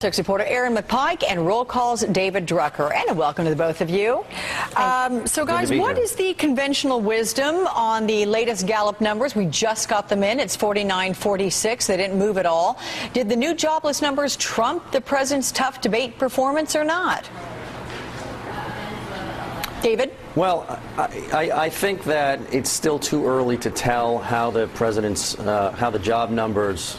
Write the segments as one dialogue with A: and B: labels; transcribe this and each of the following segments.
A: Reporter Aaron McPike and Roll Call's David Drucker. And a welcome to the both of you. So guys, what is the conventional wisdom on the latest Gallup numbers? We just got them in. It's 49-46. They didn't move at all. Did the new jobless numbers trump the president's tough debate performance or not? David?
B: Well, I think that it's still too early to tell how the president's, how the job numbers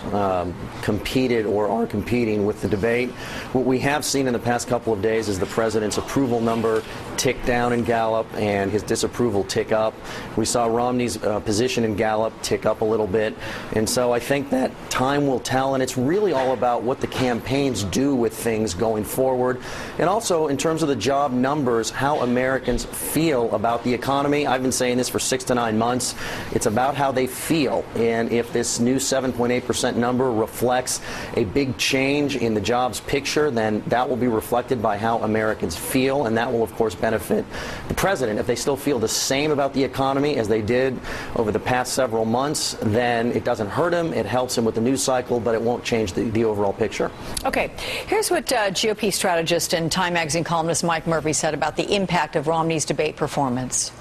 B: competed or are competing with the debate. What we have seen in the past couple of days is the president's approval number tick down in Gallup and his disapproval tick up. We saw Romney's position in Gallup tick up a little bit. And so I think that time will tell, and it's really all about what the campaigns do with things going forward. And also, in terms of the job numbers, how Americans feel about the economy. I've been saying this for 6 to 9 months. It's about how they feel. And if this new 7.8% number reflects a big change in the jobs picture, then that will be reflected by how Americans feel, and that will, of course, benefit the president. If they still feel the same about the economy as they did over the past several months, then it doesn't hurt him. It helps him with the news cycle, but it won't change the overall picture.
A: Okay. Here's what GOP strategist and Time Magazine columnist Mike Murphy said about the impact of Romney's debate performance.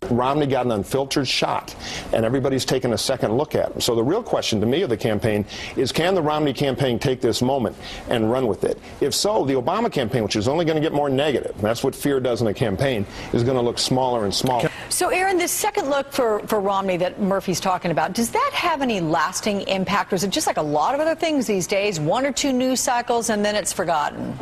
C: Romney got an unfiltered shot, and everybody's taken a second look at him. So the real question to me of the campaign is, can the Romney campaign take this moment and run with it? If so, the Obama campaign, which is only going to get more negative, and that's what fear does in a campaign, is going to look smaller and smaller.
A: So, Aaron, this second look for Romney that Murphy's talking about, does that have any lasting impact, or is it just like a lot of other things these days, 1 or 2 news cycles and then it's forgotten?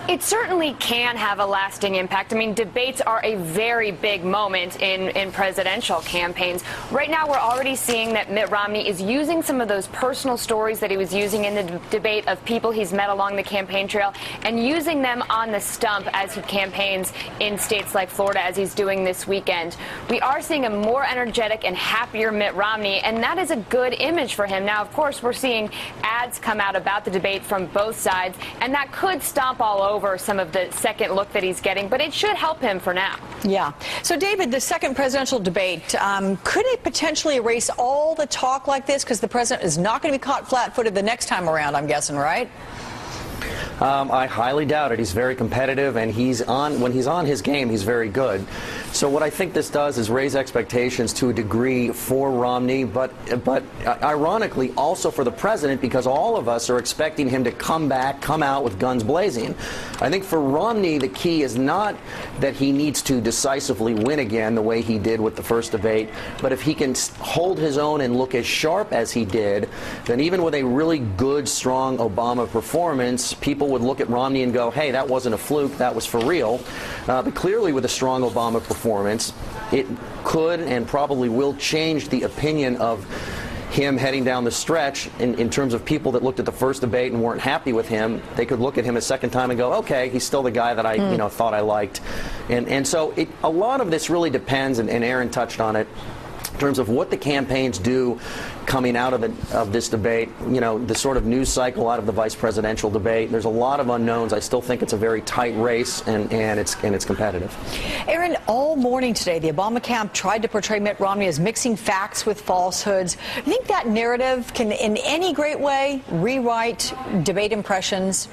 D: It certainly can have a lasting impact. I mean, debates are a very big moment in presidential campaigns. Right now, we're already seeing that Mitt Romney is using some of those personal stories that he was using in the debate of people he's met along the campaign trail and using them on the stump as he campaigns in states like Florida, as he's doing this weekend. We are seeing a more energetic and happier Mitt Romney, and that is a good image for him. Now, of course, we're seeing ads come out about the debate from both sides, and that could stomp all over some of the second look that he's getting, but it should help him for now.
A: Yeah. So, David, the second presidential debate, could it potentially erase all the talk like this? Because the president is not going to be caught flat-footed the next time around, I'm guessing, right?
B: I highly doubt it. He's very competitive, and when he's on his game, he's very good. So what I think this does is raise expectations to a degree for Romney, but ironically also for the president, because all of us are expecting him to come out with guns blazing. I think for Romney, the key is not that he needs to decisively win again the way he did with the first debate, but if he can hold his own and look as sharp as he did, then even with a really good, strong Obama performance, people would look at Romney and go, hey, that wasn't a fluke, that was for real. But clearly with a strong Obama performance, it could and probably will change the opinion of him heading down the stretch in terms of people that looked at the first debate and weren't happy with him. They could look at him a second time and go, okay, he's still the guy that I thought I liked. And so a lot of this really depends, and Aaron touched on it, in terms of what the campaigns do coming out of this debate, the sort of news cycle out of the vice presidential debate. There's a lot of unknowns. I still think it's a very tight race, and it's competitive.
A: Aaron, all morning today, the Obama camp tried to portray Mitt Romney as mixing facts with falsehoods. You think that narrative can, in any great way, rewrite debate impressions?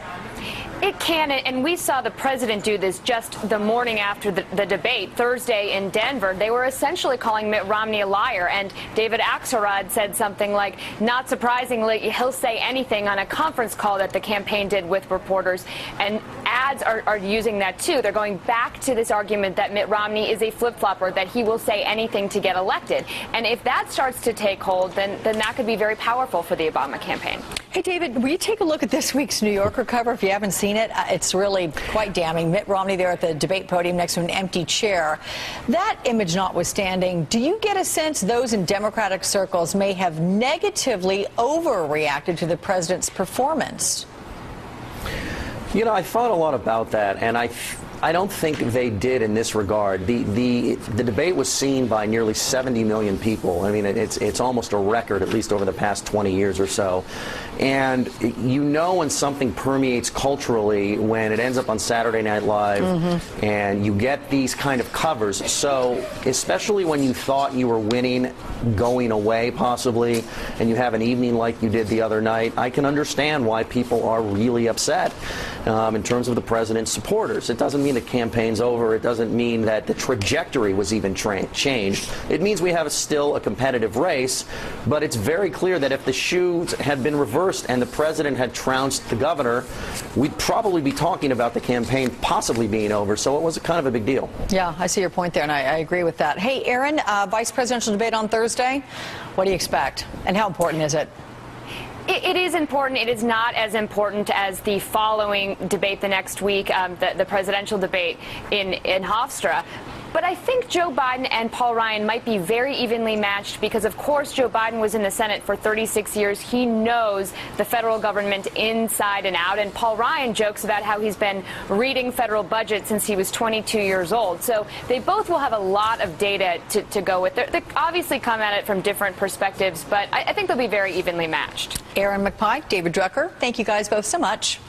D: It can, and we saw the president do this just the morning after the debate, Thursday in Denver. They were essentially calling Mitt Romney a liar, and David Axelrod said something like, not surprisingly, he'll say anything on a conference call that the campaign did with reporters, and ads are using that too. They're going back to this argument that Mitt Romney is a flip-flopper, that he will say anything to get elected. And if that starts to take hold, then that could be very powerful for the Obama campaign.
A: Hey, David, will you take a look at this week's New Yorker cover if you haven't seen it? It's really quite damning. Mitt Romney there at the debate podium next to an empty chair. That image notwithstanding, do you get a sense those in Democratic circles may have negatively overreacted to the president's performance?
B: I thought a lot about that, and I I don't think they did in this regard. The debate was seen by nearly 70 million people. I mean, it's almost a record, at least over the past 20 years or so. And you know when something permeates culturally when it ends up on Saturday Night Live, and you get these kind of covers. So especially when you thought you were winning going away possibly, and you have an evening like you did the other night, I can understand why people are really upset in terms of the president's supporters. It doesn't mean the campaign's over. It doesn't mean that the trajectory was even changed. It means we have still a competitive race, but it's very clear that if the shoes had been reversed and the president had trounced the governor, we'd probably be talking about the campaign possibly being over. So it was kind of a big deal.
A: Yeah, I see your point there, and I agree with that. Hey, Aaron, vice presidential debate on Thursday. What do you expect, and how important is it?
D: It is important. It is not as important as the following debate the next week, the presidential debate in Hofstra. But I think Joe Biden and Paul Ryan might be very evenly matched because, of course, Joe Biden was in the Senate for 36 years. He knows the federal government inside and out. And Paul Ryan jokes about how he's been reading federal budget since he was 22 years old. So they both will have a lot of data to go with. They obviously come at it from different perspectives, but I think they'll be very evenly matched.
A: Aaron McPike, David Drucker, thank you guys both so much.